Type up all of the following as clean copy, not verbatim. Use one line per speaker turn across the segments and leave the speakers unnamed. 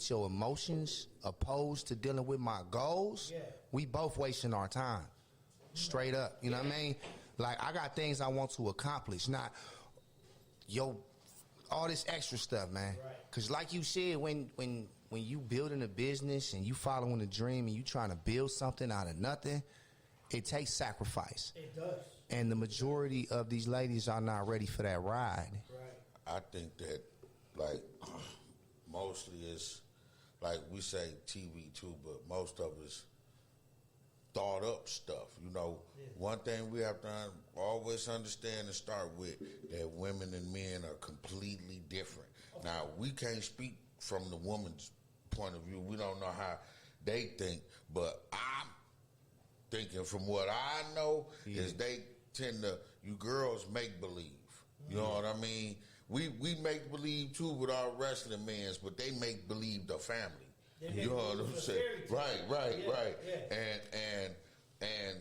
with your emotions opposed to dealing with my goals, we both wasting our time. Straight up. You know what I mean? Like, I got things I want to accomplish, not all this extra stuff, man. Because like you said, when you building a business and you following a dream and you trying to build something out of nothing, it takes sacrifice.
It does.
And the majority of these ladies are not ready for that ride.
Right.
I think that, like, mostly it's, like we say TV too, but most of it's thought up stuff. You know, one thing we have to always understand and start with, that women and men are completely different. Okay. Now, we can't speak from the woman's point of view. We don't know how they think, but I'm thinking from what I know is they tend to, you girls make believe. You know what I mean? We make believe too with our wrestling mans, but they make believe the family. You know what I'm saying? Right. And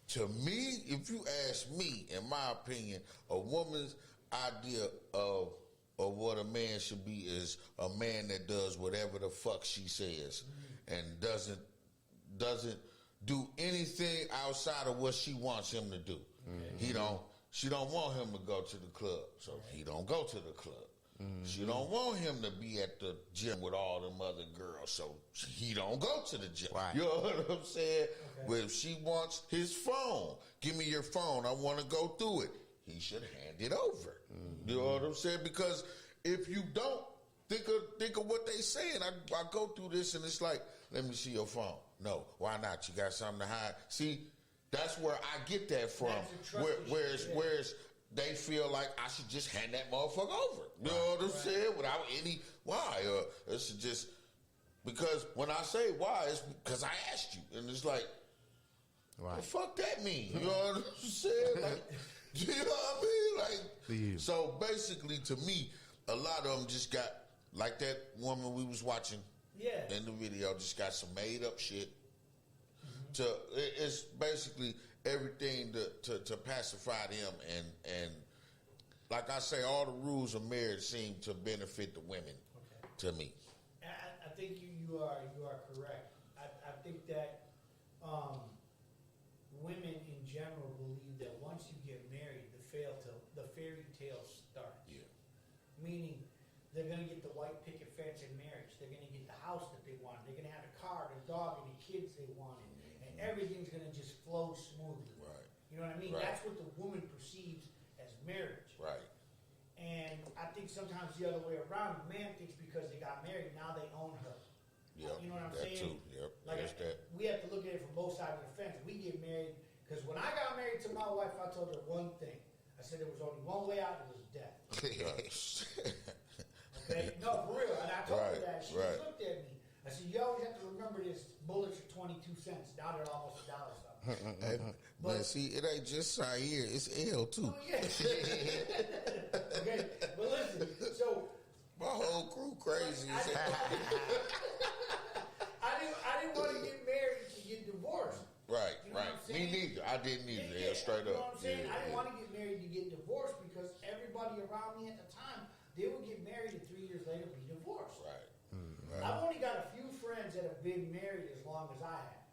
to me, if you ask me, in my opinion, a woman's idea of what a man should be is a man that does whatever the fuck she says and doesn't do anything outside of what she wants him to do. She don't want him to go to the club, so he don't go to the club. She don't want him to be at the gym with all them other girls, so he don't go to the gym.
Right.
You know what I'm saying? But if she wants his phone, give me your phone, I want to go through it, he should hand it over. You know what I'm saying? Because if you don't, think of what they saying. I go through this and it's like, let me see your phone. No, why not? You got something to hide? See, that's where I get that from. Whereas they feel like I should just hand that motherfucker over. You know what I'm saying? Without any why. It should just, because when I say why, it's because I asked you. And it's like, what the fuck that mean? You know what I'm saying? Like, you know what I mean? Like, so basically, to me, a lot of them just got, like that woman we was watching in the video, just got some made up shit. It's basically everything to pacify them, and like I say, all the rules of marriage seem to benefit the women. To me,
I think you are correct. I think that women in general believe that once you get married, the fairy tale starts. Yeah. Meaning, they're going to get the white picket fence in marriage. They're going to get the house that they wanted. They're going to have a car, the dog, and the kids they wanted. And everything's going to just flow smoothly. Right. You know what I mean? Right. That's what the woman perceives as marriage. Right. And I think sometimes the other way around, the man thinks because they got married, now they own her. Yep. You know what I'm saying? Too. Yep. Like we have to look at it from both sides of the fence. We get married, because when I got married to my wife, I told her one thing. I said there was only one way out, it was death. Okay? No, for real. And I told her that. She just looked at me. I said, you always have to remember this, bullets are 22 cents. Now they're almost $1 something.
But see, it ain't just Zaire, it's L too.
Oh, yeah. Okay, but listen, so
my whole crew crazy.
I didn't want to get married to get divorced.
Right, you know right. Me neither. I didn't either. Yeah, straight up.
You know what I'm saying? I didn't want to get married to get divorced, because everybody around me at the time, they would get married and 3 years later be divorced. Right. Right. I've only got a few friends that have been married as long as I have.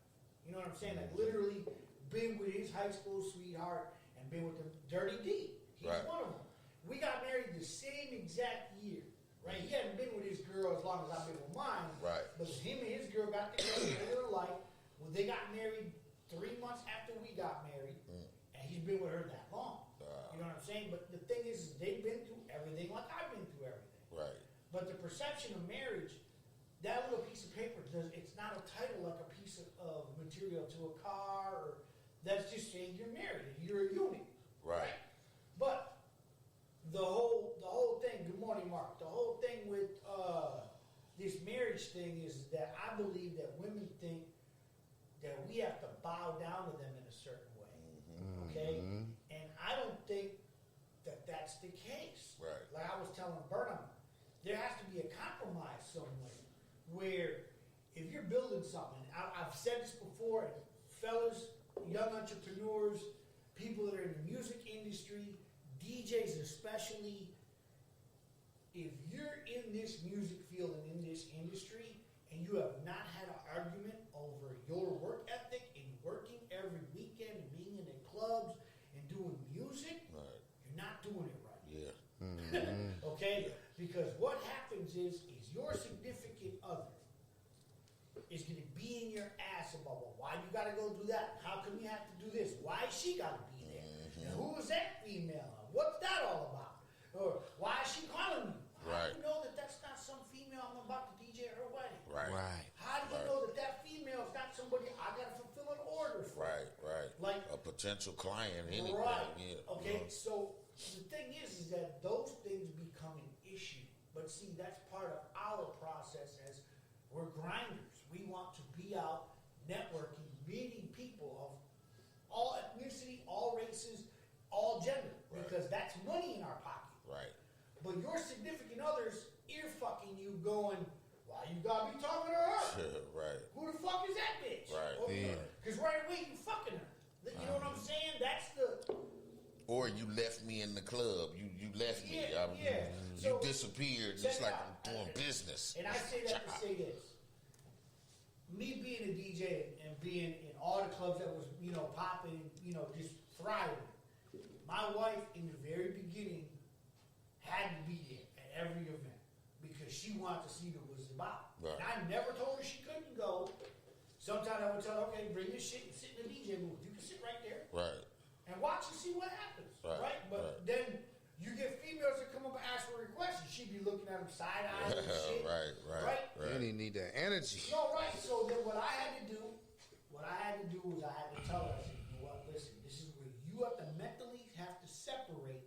You know what I'm saying? Like literally been with his high school sweetheart and been with the Dirty D. He's one of them. We got married the same exact year. Right? He hadn't been with his girl as long as I've been with mine. Right. But him and his girl got together in their life. Well, they got married 3 months after we got married, and he's been with her that long. You know what I'm saying? But the thing is, they've been through everything like I've been through everything. Right. But the perception of marriage, that little piece of paper, it's not a title like a piece of material to a car, or that's just saying you're married, you're a unit. Right. But the whole thing, good morning, Mark, the whole thing with this marriage thing is that I believe that women think that we have to bow down to them in a certain way. Okay? And I don't think that that's the case. Right. Like I was telling Burnham, there has to be a compromise somewhere where if you're building something, I've said this before, and fellas, young entrepreneurs, people that are in the music industry, DJs especially, if you're in this music field and in this industry, Why you gotta go do that? How come you have to do this? Why she gotta be there? And who is that female? What's that all about? Or why is she calling me? How do you know that that's not some female I'm about to DJ at her wedding?
Right.
How do you know that that female's not somebody I gotta fulfill an order for?
Right.
Like
a potential client, anything.
right.
Yeah.
Okay. So the thing is that those things become an issue. But see, that's part of our process as we're grinders. We want to be out networking, meeting people of all ethnicity, all races, all gender, because that's money in our pocket.
Right.
But your significant other's ear fucking you going, why you gotta be talking to her?
Right.
Who the fuck is that bitch?
Right.
Because right away you fucking her. You know what I'm saying? That's the...
Or you left me in the club. You left me.
Yeah.
You
So,
disappeared.
check
It's
it
like
out.
I'm doing business.
And I say that to say this. Me being a DJ and being in all the clubs that was, popping, just thriving. My wife, in the very beginning, had to be there at every event because she wanted to see what it was about.
Right.
And I never told her she couldn't go. Sometimes I would tell her, okay, bring your shit and sit in the DJ booth. You can sit right there.
Right.
And watch and see what happens,
Right,
But then you get females that come up and ask for requests, and she be looking at them side eyes and shit,
Right.
You didn't need that energy.
No, right. So then what I had to do was I had to tell her, I said, you know what? Listen, this is where you have to mentally have to separate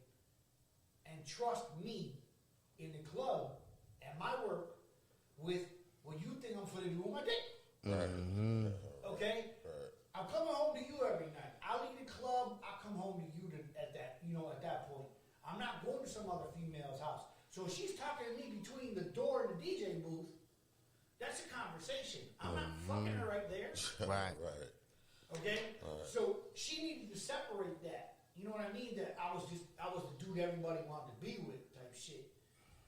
and trust me in the club and my work with what you think I'm going to do with my dick.
Right.
Okay.
Right.
I'm coming home to you every night. I leave the club. I come home to you at that point. I'm not going to some other female's house. So if she's talking to me between the door and the DJ booth, that's a conversation. I'm not fucking her right there.
Right.
Okay?
Right.
So she needed to separate that. You know what I mean? That I was the dude everybody wanted to be with type shit.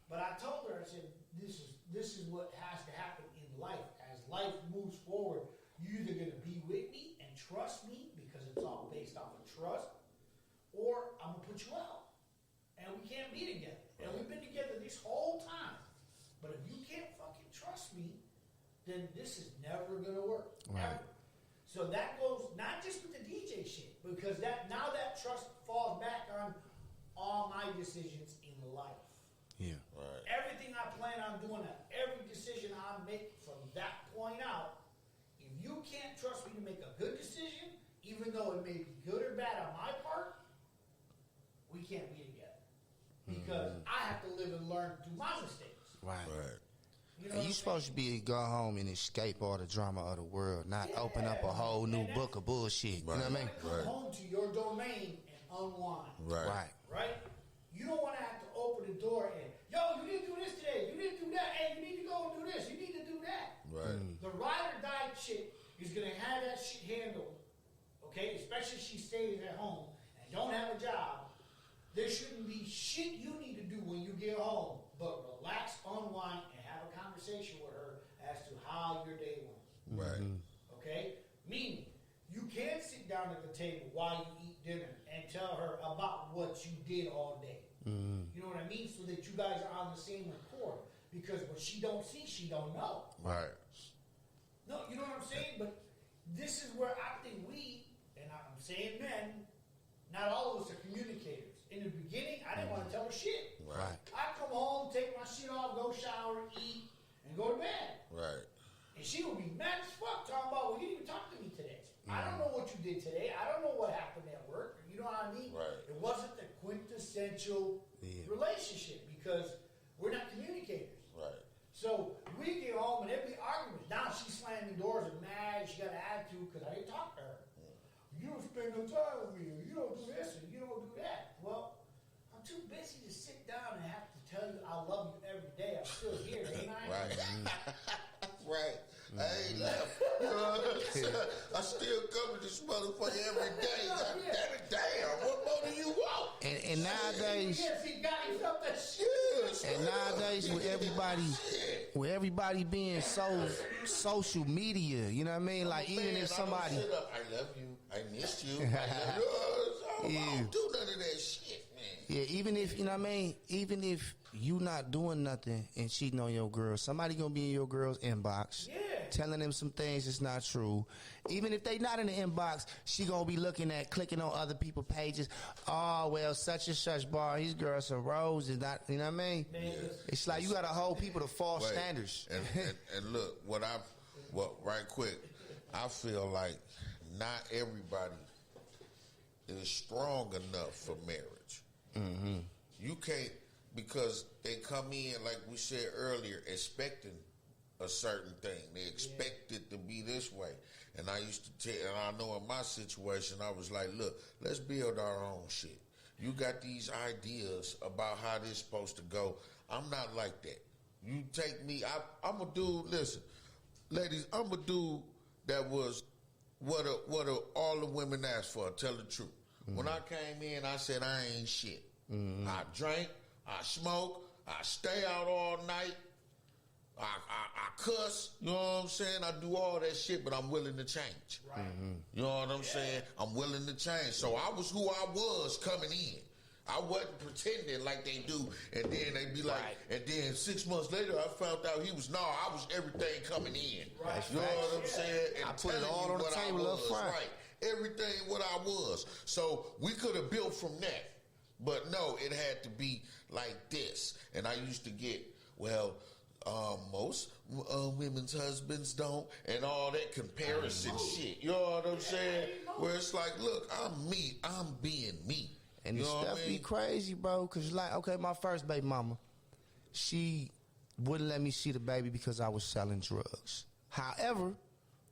But I told her, I said, this is what has to happen in life. As life moves forward, you're either gonna be with me and trust me because it's all based off of trust, or I'm gonna put you out. And we can't be together. And we've been together this whole time. But if you can't fucking trust me, then this is never gonna work.
Right.
Ever. So that goes not just with the DJ shit, because that trust falls back on all my decisions in life.
Yeah.
Right.
Everything I plan on doing, every decision I make from that point out, if you can't trust me to make a good decision, even though it may be good or bad on my part, we can't be together. Because I have to live and learn through my mistakes.
Right.
You know
And you supposed to be go home and escape all the drama of the world, not open up a whole new book of bullshit.
Right.
You know what I mean?
Come home to your domain and unwind.
Right.
Right? You don't want to have to open the door and, yo, you didn't do this today. You didn't do that. Hey, you need to go and do this. You need to do that.
Right.
The ride or die chick is going to have that shit handled, okay? Especially if she stays at home and don't have a job. There shouldn't be shit you need to do when you get home, but relax, unwind, and have a conversation with her as to how your day went.
Right.
Okay? Meaning, you can't sit down at the table while you eat dinner and tell her about what you did all day. You know what I mean? So that you guys are on the same accord. Because what she don't see, she don't know.
Right.
No, you know what I'm saying? But this is where I think we, and I'm saying men, not all of us are communicators. In the beginning, I didn't want to tell her shit.
Right.
I come home, take my shit off, go shower, eat, and go to bed.
Right.
And she would be mad as fuck talking about, well, you didn't even talk to me today. I don't know what you did today. I don't know what happened at work. You know what I mean?
Right.
It wasn't the quintessential relationship because we're not communicators.
Right.
So we get home and there'd be arguments. Now she's slamming doors and mad. She got an attitude because I didn't talk to her. You don't spend no time with me. Or you don't do this and you don't do that. Well, I'm too busy to sit down and have to tell you I love you every day. I'm still here, ain't I?
Right. Right. I ain't left. You know what I'm saying? I still come to this motherfucker every day. Damn, what more do you want?
And nowadays,
Yes, he got himself that shit.
Yes.
and nowadays with everybody being so social media, you know what I mean? Like even
Man,
if somebody,
I don't sit up, I love you, I missed you, I don't do none of that shit, man.
yeah, even if you know what I mean, even if you not doing nothing and cheating on your girl, somebody gonna be in your girl's inbox.
Yeah.
telling them some things that's not true. Even if they not in the inbox, she gonna be clicking on other people's pages. Oh, well, such and such bar, his girl some roses, not, you know what I mean?
Man,
It's like you gotta hold people to false
Wait,
standards.
And look, right quick, I feel like not everybody is strong enough for marriage. Mm-hmm. You can't, because they come in, like we said earlier, expecting a certain thing. They expect it to be this way. And I used to tell, and I know in my situation, I was like, look, let's build our own shit. You got these ideas about how this supposed to go. I'm not like that. You take me, I'm a dude, listen, ladies, I'm a dude that was what all the women asked for, tell the truth. Mm-hmm. When I came in, I said, I ain't shit. Mm-hmm. I drank, I smoke, I stay out all night, I cuss, you know what I'm saying? I do all that shit, but I'm willing to change. Right. Mm-hmm. You know what I'm saying? I'm willing to change. So I was who I was coming in. I wasn't pretending like they do, and then they be like, and then 6 months later, I found out he was, I was everything coming in.
Right.
You know what I'm saying? And
I put it all on the table up front.
Right. Everything what I was. So we could have built from that. But no, it had to be like this. And I used to get, most women's husbands don't, and all that comparison shit. You know what I'm saying? Where it's like, look, I'm me. I'm being me.
And the stuff be crazy, bro, because like, okay, my first baby mama, she wouldn't let me see the baby because I was selling drugs. However,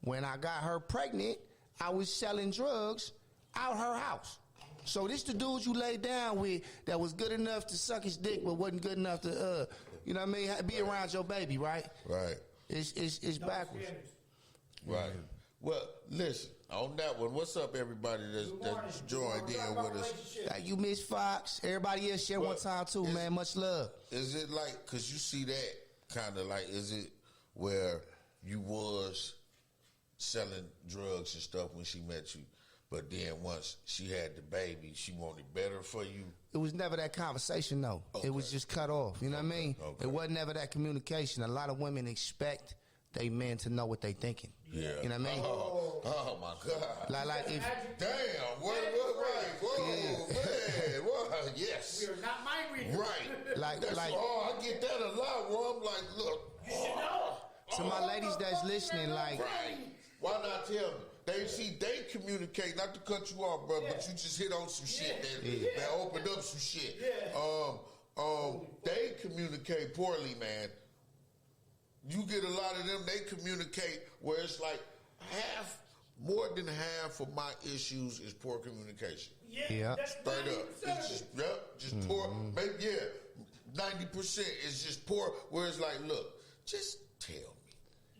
when I got her pregnant, I was selling drugs out her house. So this the dude you laid down with that was good enough to suck his dick but wasn't good enough to, you know what I mean, be around your baby, right?
Right.
It's backwards.
Right. Well, listen, on that one, what's up, everybody that's joined in with us?
Like you, Miss Fox. Everybody else share one time, too, man. Much love.
Is it like, because you see that kind of like, is it where you was selling drugs and stuff when she met you, but then once she had the baby, she wanted better for you?
It was never that conversation, though. Okay. It was just cut off. You know what I mean? Okay. It wasn't never that communication. A lot of women expect they men to know what they thinking.
Yeah.
You know what I mean?
Oh my God.
Like if
damn, what right? Whoa, man, what? Yes.
We are not mind readers.
Right. I get that a lot. Where I'm like, look.
You should know.
To my ladies that's listening, like,
right. Why not tell me? They communicate. Not to cut you off, bro, but you just hit on some shit that opened up some shit. Yeah. They communicate poorly, man. You get a lot of them, they communicate where it's like more than half of my issues is poor communication.
Yeah.
Straight up. It's just poor. Maybe, 90% is just poor, where it's like, look, just tell me.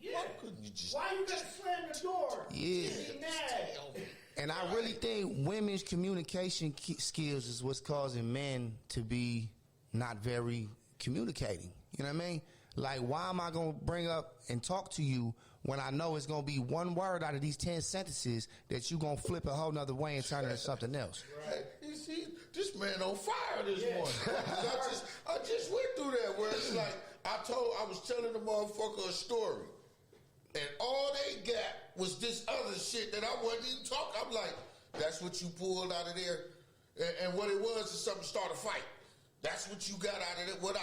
Yeah.
Why couldn't you just...
Why you gotta slam the door?
Yeah.
Be mad.
And I really think women's communication skills is what's causing men to be not very communicating. You know what I mean? Like, why am I going to bring up and talk to you when I know it's going to be one word out of these 10 sentences that you're going to flip a whole nother way and turn it into something else?
Right. You see, this man on fire this morning. I just went through that where it's like, I was telling the motherfucker a story, and all they got was this other shit that I wasn't even talking. I'm like, that's what you pulled out of there? And what it was is something to start a fight. That's what you got out of it. What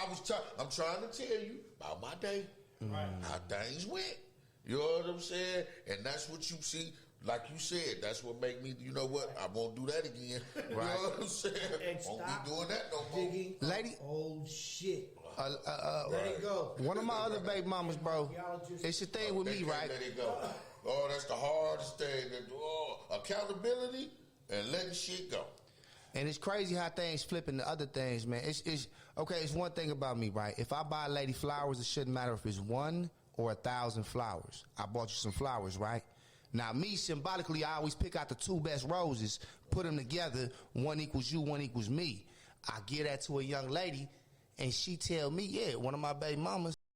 I'm trying to tell you about my day, how things went. You know what I'm saying? And that's what you see. Like you said, that's what make me, you know what? I won't do that again. Right. You know what I'm saying?
And
won't be doing that no more.
Digging
Lady,
old shit.
Let
it go.
One of my other baby mamas, bro. It's the thing with me, right?
Let it go. Oh, that's the hardest thing. Accountability and letting shit go.
And it's crazy how things flip into other things, man. It's okay. It's one thing about me, right? If I buy a lady flowers, it shouldn't matter if it's 1 or 1,000 flowers. I bought you some flowers, right? Now, me, symbolically, I always pick out the 2 best roses, put them together. 1 equals you, 1 equals me. I give that to a young lady, and she tell me, one of my baby mamas,